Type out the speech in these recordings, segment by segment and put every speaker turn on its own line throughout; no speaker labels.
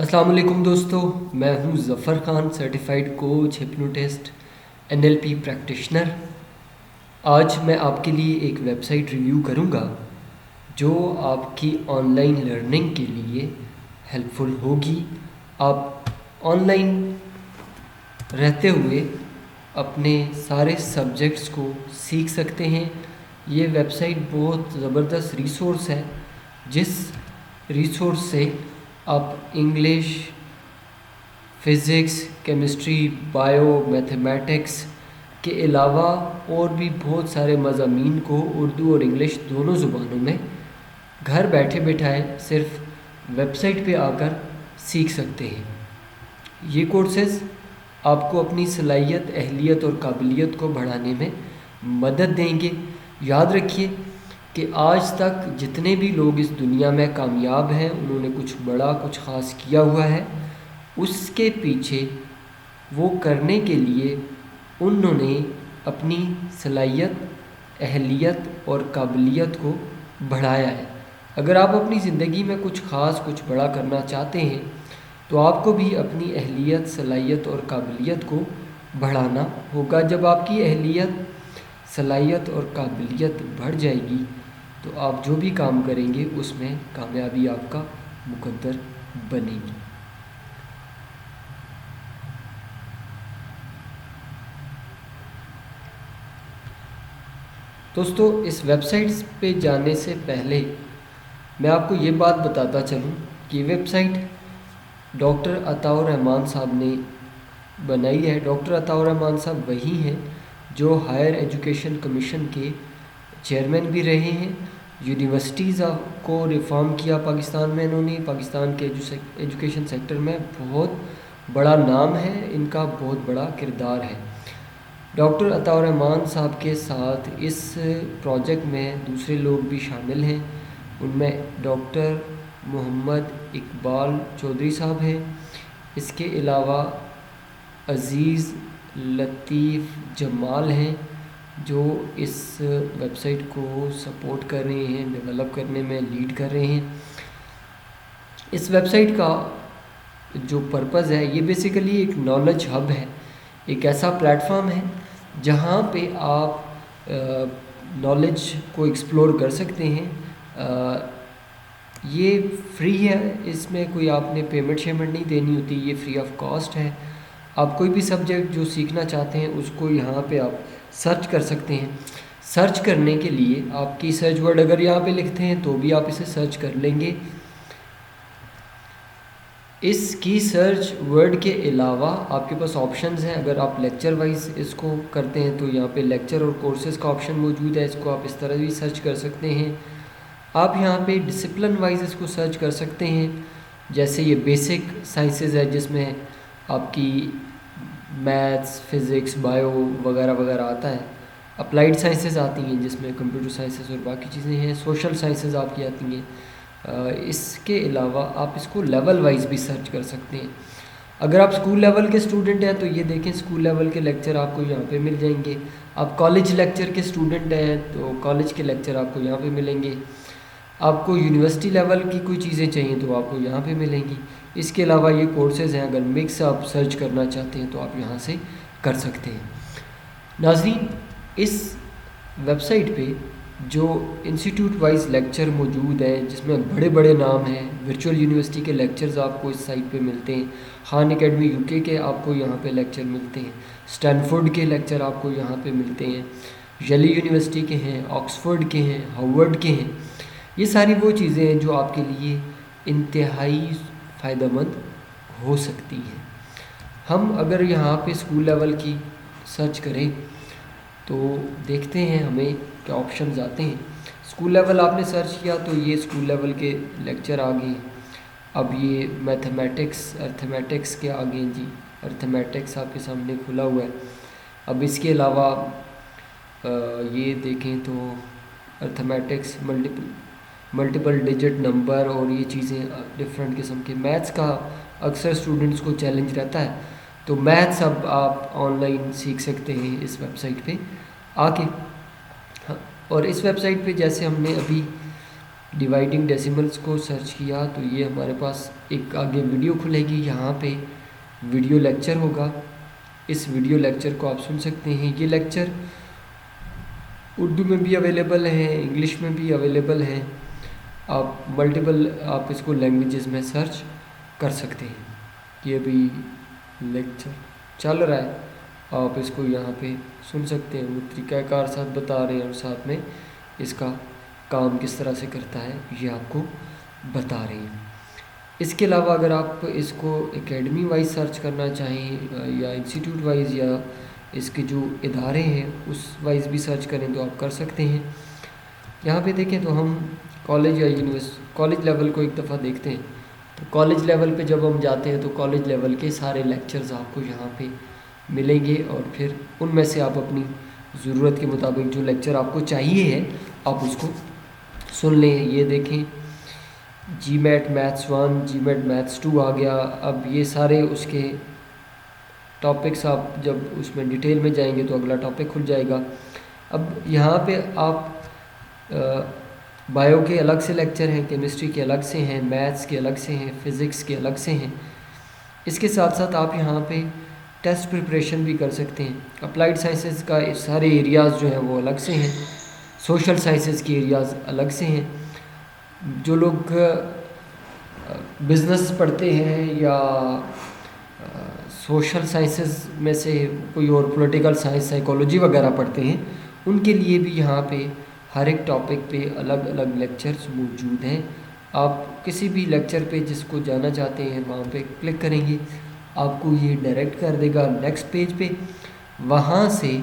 السلام علیکم دوستو، میں ہوں Zafar Khan, certified coach, hypnotist, NLP practitioner. آج میں آپ کے لیے ایک ویب سائٹ ریویو کروں گا جو آپ کی آن لائن لرننگ کے لیے ہیلپ فل ہوگی۔ آپ آن لائن رہتے ہوئے اپنے سارے سبجیکٹس کو سیکھ سکتے ہیں۔ یہ ویب سائٹ بہت زبردست ریسورس ہے، جس ریسورس سے آپ English, physics, chemistry, bio, mathematics کے علاوہ اور بھی بہت سارے مضامین کو اردو اور انگلش دونوں زبانوں میں گھر بیٹھے بٹھائے صرف ویب سائٹ پہ آ کر سیکھ سکتے ہیں۔ یہ کورسز آپ کو اپنی صلاحیت، اہلیت اور قابلیت کو بڑھانے میں مدد دیں گے۔ یاد رکھیے کہ آج تک جتنے بھی لوگ اس دنیا میں کامیاب ہیں، انہوں نے کچھ بڑا، کچھ خاص کیا ہوا ہے۔ اس کے پیچھے وہ کرنے کے لیے انہوں نے اپنی صلاحیت، اہلیت اور قابلیت کو بڑھایا ہے۔ اگر آپ اپنی زندگی میں کچھ خاص، کچھ بڑا کرنا چاہتے ہیں تو آپ کو بھی اپنی اہلیت، صلاحیت اور قابلیت کو بڑھانا ہوگا۔ جب آپ کی اہلیت، صلاحیت اور قابلیت بڑھ جائے گی تو آپ جو بھی کام کریں گے اس میں کامیابی آپ کا مقدر بنے گی۔ دوستو، اس ویب سائٹس پہ جانے سے پہلے میں آپ کو یہ بات بتاتا چلوں کہ ویب سائٹ ڈاکٹر عطاء الرحمن صاحب نے بنائی ہے۔ ڈاکٹر عطاء الرحمن صاحب وہی ہیں جو ہائر ایجوکیشن کمیشن کے چیئرمین بھی رہے ہیں۔ یونیورسٹیز کو ریفارم کیا پاکستان میں انہوں نے۔ پاکستان کے ایجوکیشن سیکٹر میں بہت بڑا نام ہے، ان کا بہت بڑا کردار ہے۔ ڈاکٹر عطاء الرحمن صاحب کے ساتھ اس پروجیکٹ میں دوسرے لوگ بھی شامل ہیں، ان میں ڈاکٹر محمد اقبال چودھری صاحب ہیں۔ اس کے علاوہ عزیز لطیف جمال ہیں جو اس ویب سائٹ کو سپورٹ کر رہے ہیں، ڈیولپ کرنے میں لیڈ کر رہے ہیں۔ اس ویب سائٹ کا جو پرپز ہے، یہ بیسیکلی ایک نالج ہب ہے، ایک ایسا پلیٹ فارم ہے جہاں پہ آپ نالج کو ایکسپلور کر سکتے ہیں۔ یہ فری ہے، اس میں کوئی آپ نے پیمنٹ شیمنٹ نہیں دینی ہوتی، یہ فری آف کاسٹ ہے۔ آپ کوئی بھی سبجیکٹ جو سیکھنا چاہتے ہیں اس کو یہاں پہ آپ سرچ کر سکتے ہیں۔ سرچ کرنے کے لیے آپ کی سرچ ورڈ اگر یہاں پہ لکھتے ہیں تو بھی آپ اسے سرچ کر لیں گے۔ اس کی سرچ ورڈ کے علاوہ آپ کے پاس آپشنز ہیں۔ اگر آپ لیکچر وائز اس کو کرتے ہیں تو یہاں پہ لیکچر اور کورسز کا آپشن موجود ہے، اس کو آپ اس طرح بھی سرچ کر سکتے ہیں۔ آپ یہاں پہ ڈسپلن وائز اس کو سرچ کر سکتے ہیں، جیسے یہ بیسک سائنسز ہے جس میں آپ کی میتھس، فزکس، بایو وغیرہ وغیرہ آتا ہے۔ اپلائیڈ سائنسز آتی ہیں جس میں کمپیوٹر سائنسز اور باقی چیزیں ہیں۔ سوشل سائنسز آپ کی آتی ہیں۔ اس کے علاوہ آپ اس کو لیول وائز بھی سرچ کر سکتے ہیں۔ اگر آپ اسکول لیول کے اسٹوڈنٹ ہیں تو یہ دیکھیں اسکول لیول کے لیکچر آپ کو یہاں پہ مل جائیں گے۔ آپ کالج لیکچر کے اسٹوڈنٹ ہیں تو کالج کے لیکچر آپ کو یہاں پہ ملیں گے۔ آپ کو یونیورسٹی لیول کی کوئی چیزیں چاہیے تو آپ کو یہاں پہ ملیں گی۔ اس کے علاوہ یہ کورسز ہیں، اگر مکس آپ سرچ کرنا چاہتے ہیں تو آپ یہاں سے کر سکتے ہیں۔ ناظرین، اس ویب سائٹ پہ جو انسٹیٹیوٹ وائز لیکچر موجود ہیں جس میں بڑے بڑے نام ہیں، ورچوئل یونیورسٹی کے لیکچرز آپ کو اس سائٹ پہ ملتے ہیں۔ خان اکیڈمی UK کے آپ کو یہاں پہ لیکچر ملتے ہیں۔ اسٹینفورڈ کے لیکچر آپ کو یہاں پہ ملتے ہیں۔ یلی یونیورسٹی کے ہیں، آکسفورڈ کے ہیں، ہارورڈ کے ہیں۔ یہ ساری وہ چیزیں ہیں جو آپ کے لیے انتہائی فائدہ مند ہو سکتی ہیں۔ ہم اگر یہاں پہ اسکول لیول کی سرچ کریں تو دیکھتے ہیں ہمیں کیا آپشنز آتے ہیں۔ اسکول لیول آپ نے سرچ کیا تو یہ اسکول لیول کے لیکچر آ گئے۔ اب یہ ارتھمیٹکس کے آ گئے جی، ارتھمیٹکس آپ کے سامنے کھلا ہوا ہے۔ اب اس کے علاوہ یہ دیکھیں تو ارتھمیٹکس، ملٹیپل ڈیجٹ نمبر اور یہ چیزیں ڈفرینٹ قسم کے میتھس کا اکثر اسٹوڈنٹس کو چیلنج رہتا ہے، تو میتھس اب آپ آن لائن سیکھ سکتے ہیں اس ویب سائٹ پہ آ کے۔ اور اس ویب سائٹ پہ جیسے ہم نے ابھی ڈیوائڈنگ ڈیسیملز کو سرچ کیا تو یہ ہمارے پاس ایک آگے ویڈیو کھلے گی، یہاں پہ ویڈیو لیکچر ہوگا، اس ویڈیو لیکچر کو آپ سن سکتے ہیں۔ یہ لیکچر اردو میں بھی اویلیبل ہیں، انگلش میں بھی اویلیبل ہیں، آپ ملٹیپل آپ اس کو لینگویجز میں سرچ کر سکتے ہیں۔ یہ بھی لیکچر چل رہا ہے، آپ اس کو یہاں پہ سن سکتے ہیں، وہ طریقہ کار ساتھ بتا رہے ہیں اور ساتھ میں اس کا کام کس طرح سے کرتا ہے یہ آپ کو بتا رہے ہیں۔ اس کے علاوہ اگر آپ اس کو اکیڈمی وائز سرچ کرنا چاہیں یا انسٹیٹیوٹ وائز یا اس کے جو ادارے ہیں اس وائز بھی سرچ کریں تو آپ کر سکتے ہیں۔ یہاں پہ دیکھیں تو ہم کالج یا کالج لیول کو ایک دفعہ دیکھتے ہیں، تو کالج لیول پہ جب ہم جاتے ہیں تو کالج لیول کے سارے لیکچرز آپ کو یہاں پہ ملیں گے، اور پھر ان میں سے آپ اپنی ضرورت کے مطابق جو لیکچر آپ کو چاہیے ہے آپ اس کو سن لیں۔ یہ دیکھیں جی میٹ میتھس 1 جی میٹ میتھس 2 آ گیا، اب یہ سارے اس کے ٹاپکس آپ جب اس میں ڈیٹیل میں جائیں گے تو اگلا ٹاپک کھل جائے گا۔ اب یہاں پہ آپ بایو کے الگ سے لیکچر ہیں، کیمسٹری کے الگ سے ہیں، میتھس کے الگ سے ہیں، فزکس کے الگ سے ہیں۔ اس کے ساتھ ساتھ آپ یہاں پہ ٹیسٹ پریپریشن بھی کر سکتے ہیں۔ اپلائیڈ سائنسز کا سارے ایریاز جو ہیں وہ الگ سے ہیں، سوشل سائنسز کے ایریاز الگ سے ہیں۔ جو لوگ بزنس پڑھتے ہیں یا سوشل سائنسز میں سے کوئی اور پولیٹیکل سائنس سائیکالوجی وغیرہ پڑھتے ہیں ان کے لیے بھی یہاں پہ ہر ایک ٹاپک پہ الگ الگ لیکچرز موجود ہیں۔ آپ کسی بھی لیکچر پہ جس کو جانا چاہتے ہیں وہاں پہ کلک کریں گے، آپ کو یہ ڈائریکٹ کر دے گا نیکسٹ پیج پہ، وہاں سے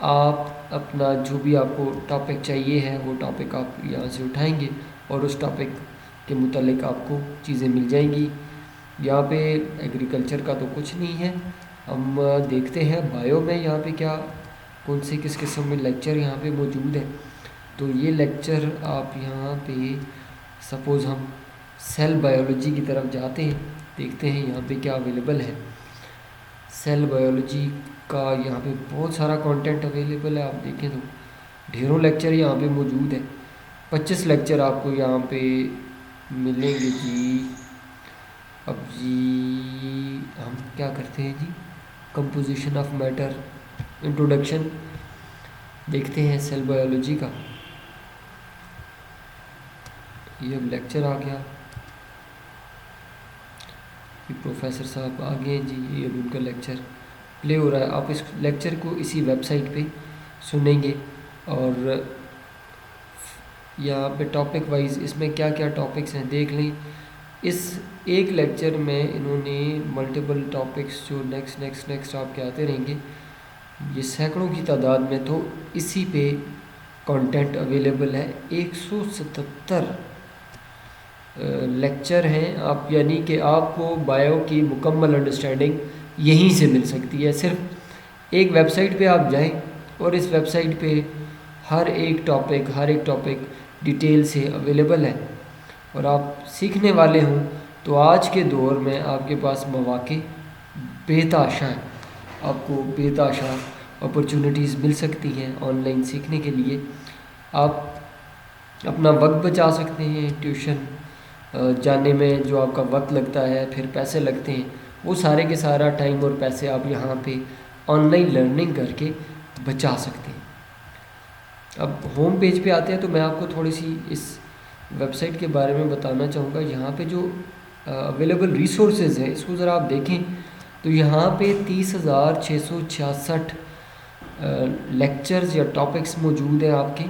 آپ اپنا جو بھی آپ کو ٹاپک چاہیے ہے وہ ٹاپک آپ یہاں سے اٹھائیں گے اور اس ٹاپک کے متعلق آپ کو چیزیں مل جائیں گی۔ یہاں پہ ایگریکلچر کا تو کچھ نہیں ہے، ہم دیکھتے ہیں بایو میں یہاں پہ کیا کون سے کس قسم میں لیکچر یہاں پہ موجود ہے۔ تو یہ لیکچر آپ یہاں پہ سپوز ہم سیل بایولوجی کی طرف جاتے ہیں، دیکھتے ہیں یہاں پہ کیا اویلیبل ہے۔ سیل بایولوجی کا یہاں پہ بہت سارا کانٹینٹ اویلیبل ہے، آپ دیکھیں تو ڈھیروں لیکچر یہاں پہ موجود ہے، 25 لیکچر آپ کو یہاں پہ ملیں گے جی۔ اب جی ہم کیا کرتے ہیں جی، کمپوزیشن آف میٹر انٹروڈکشن دیکھتے ہیں سیل بایولوجی کا، یہ اب لیکچر آ گیا، یہ پروفیسر صاحب آگے ہیں جی، یہ اب ان کا لیکچر پلے ہو رہا ہے۔ آپ اس لیکچر کو اسی ویب سائٹ پہ سنیں گے، اور یہاں پہ ٹاپک وائز اس میں کیا کیا ٹاپکس ہیں دیکھ لیں۔ اس ایک لیکچر میں انہوں نے ملٹیپل ٹاپکس جو نیکسٹ آپ کے آتے رہیں گے، یہ سینکڑوں کی تعداد میں، تو اسی پہ کانٹینٹ اویلیبل ہے۔ 177 لیکچر ہیں، آپ یعنی کہ آپ کو بایو کی مکمل انڈرسٹینڈنگ یہیں سے مل سکتی ہے۔ صرف ایک ویب سائٹ پہ آپ جائیں اور اس ویب سائٹ پہ ہر ایک ٹاپک ڈیٹیل سے اویلیبل ہے، اور آپ سیکھنے والے ہوں تو آج کے دور میں آپ کے پاس مواقع بے تحاشا ہیں، آپ کو بے تحاشا اپرچونٹیز مل سکتی ہیں آن لائن سیکھنے کے لیے۔ آپ اپنا وقت بچا سکتے ہیں، ٹیوشن جانے میں جو آپ کا وقت لگتا ہے پھر پیسے لگتے ہیں، وہ سارے کے سارا ٹائم اور پیسے آپ یہاں پہ آن لائن لرننگ کر کے بچا سکتے ہیں۔ اب ہوم پیج پہ آتے ہیں تو میں آپ کو تھوڑی سی اس ویب سائٹ کے بارے میں بتانا چاہوں گا۔ یہاں پہ جو اویلیبل ریسورسز ہیں اس کو ذرا آپ دیکھیں تو یہاں پہ 30,666 لیکچرز یا ٹاپکس موجود ہیں آپ کے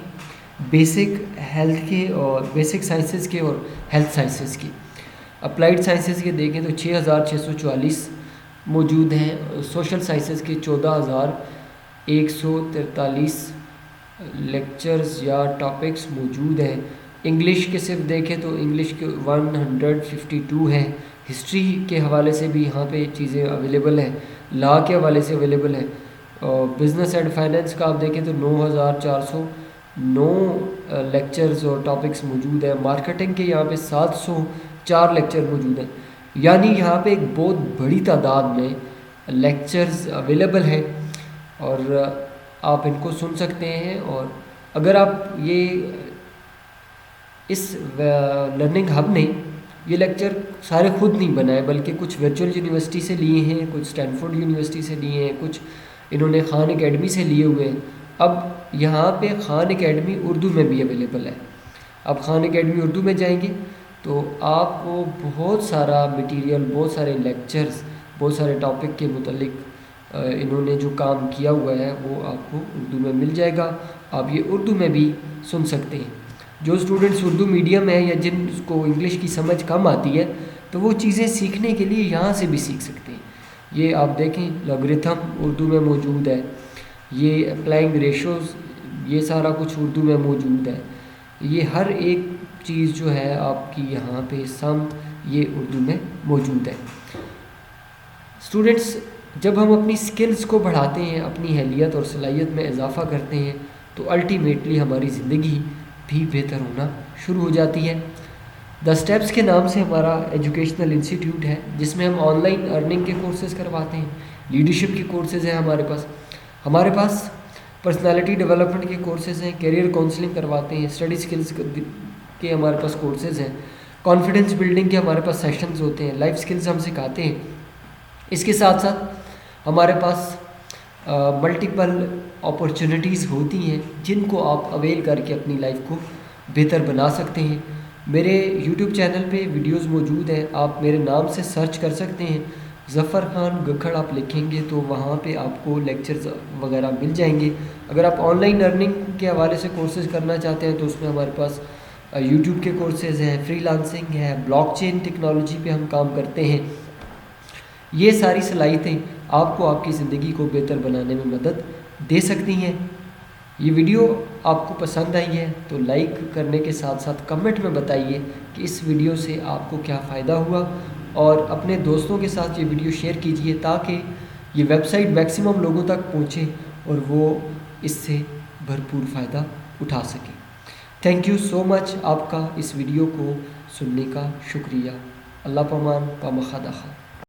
بیسک ہیلتھ کے اور بیسک سائنسز کے اور ہیلتھ سائنسز کے۔ اپلائیڈ سائنسز کے دیکھیں تو 6,644 موجود ہیں، سوشل سائنسز کے 14,143 لیکچرز یا ٹاپکس موجود ہیں۔ انگلش کے صرف دیکھیں تو انگلش کے 152 ہیں، ہسٹری کے حوالے سے بھی یہاں پہ چیزیں اویلیبل ہیں، لا کے حوالے سے اویلیبل ہیں، اور بزنس اینڈ فائنینس کا آپ دیکھیں تو 9,409 لیکچرز اور ٹاپکس موجود ہیں۔ مارکیٹنگ کے یہاں پہ 704 لیکچر موجود ہیں، یعنی یہاں پہ ایک بہت بڑی تعداد میں لیکچرز اویلیبل ہیں، اور آپ ان کو سن سکتے ہیں۔ اور اگر آپ یہ اس لرننگ ہب نے یہ لیکچر سارے خود نہیں بنائے، بلکہ کچھ ورچوئل یونیورسٹی سے لیے ہیں، کچھ اسٹینفورڈ یونیورسٹی سے لیے ہیں، کچھ انہوں نے خان اکیڈمی سے لیے ہوئے ہیں۔ اب یہاں پہ خان اکیڈمی اردو میں بھی اویلیبل ہے۔ اب خان اکیڈمی اردو میں جائیں گے تو آپ کو بہت سارا مٹیریل، بہت سارے لیکچرز، بہت سارے ٹاپک کے متعلق انہوں نے جو کام کیا ہوا ہے وہ آپ کو اردو میں مل جائے گا۔ آپ یہ اردو میں بھی سن سکتے ہیں۔ جو اسٹوڈنٹس اردو میڈیم ہے یا جن کو انگلش کی سمجھ کم آتی ہے تو وہ چیزیں سیکھنے کے لیے یہاں سے بھی سیکھ سکتے ہیں۔ یہ آپ دیکھیں لاگرتھم اردو میں موجود ہے، یہ اپلائنگ ریشوز، یہ سارا کچھ اردو میں موجود ہے۔ یہ ہر ایک چیز جو ہے آپ کی یہاں پہ سم یہ اردو میں موجود ہے۔ اسٹوڈنٹس، جب ہم اپنی سکلز کو بڑھاتے ہیں، اپنی اہلیت اور صلاحیت میں اضافہ کرتے ہیں تو الٹیمیٹلی ہماری زندگی بھی بہتر ہونا شروع ہو جاتی ہے۔ دا اسٹیپس کے نام سے ہمارا ایجوکیشنل انسٹیٹیوٹ ہے، جس میں ہم آن لائن ارننگ کے کورسز کرواتے ہیں، لیڈرشپ کے کورسز ہیں ہمارے پاس پرسنالٹی ڈیولپمنٹ کے کورسز ہیں، کیریئر کاؤنسلنگ کرواتے ہیں، اسٹڈی سکلز کے ہمارے پاس کورسز ہیں، کانفیڈنس بلڈنگ کے ہمارے پاس سیشنز ہوتے ہیں، لائف سکلز ہم سکھاتے ہیں۔ اس کے ساتھ ساتھ ہمارے پاس ملٹیپل اپرچونیٹیز ہوتی ہیں جن کو آپ اویل کر کے اپنی لائف کو بہتر بنا سکتے ہیں۔ میرے یوٹیوب چینل پہ ویڈیوز موجود ہیں، آپ میرے نام سے سرچ کر سکتے ہیں، ظفر خان گکھڑ آپ لکھیں گے تو وہاں پہ آپ کو لیکچرز وغیرہ مل جائیں گے۔ اگر آپ آن لائن ارننگ کے حوالے سے کورسز کرنا چاہتے ہیں تو اس میں ہمارے پاس یوٹیوب کے کورسز ہیں، فری لانسنگ ہے، بلاک چین ٹیکنالوجی پہ ہم کام کرتے ہیں۔ یہ ساری صلاحیتیں آپ کو آپ کی زندگی کو بہتر بنانے میں مدد دے سکتی ہیں۔ یہ ویڈیو آپ کو پسند آئی ہے تو لائک کرنے کے ساتھ ساتھ کمنٹ میں بتائیے کہ اس ویڈیو سے آپ کو کیا فائدہ ہوا، اور اپنے دوستوں کے ساتھ یہ ویڈیو شیئر کیجئے تاکہ یہ ویب سائٹ میکسیمم لوگوں تک پہنچے اور وہ اس سے بھرپور فائدہ اٹھا سکیں۔ تھینک یو سو مچ، آپ کا اس ویڈیو کو سننے کا شکریہ۔ اللہ پامان پامخا داخا۔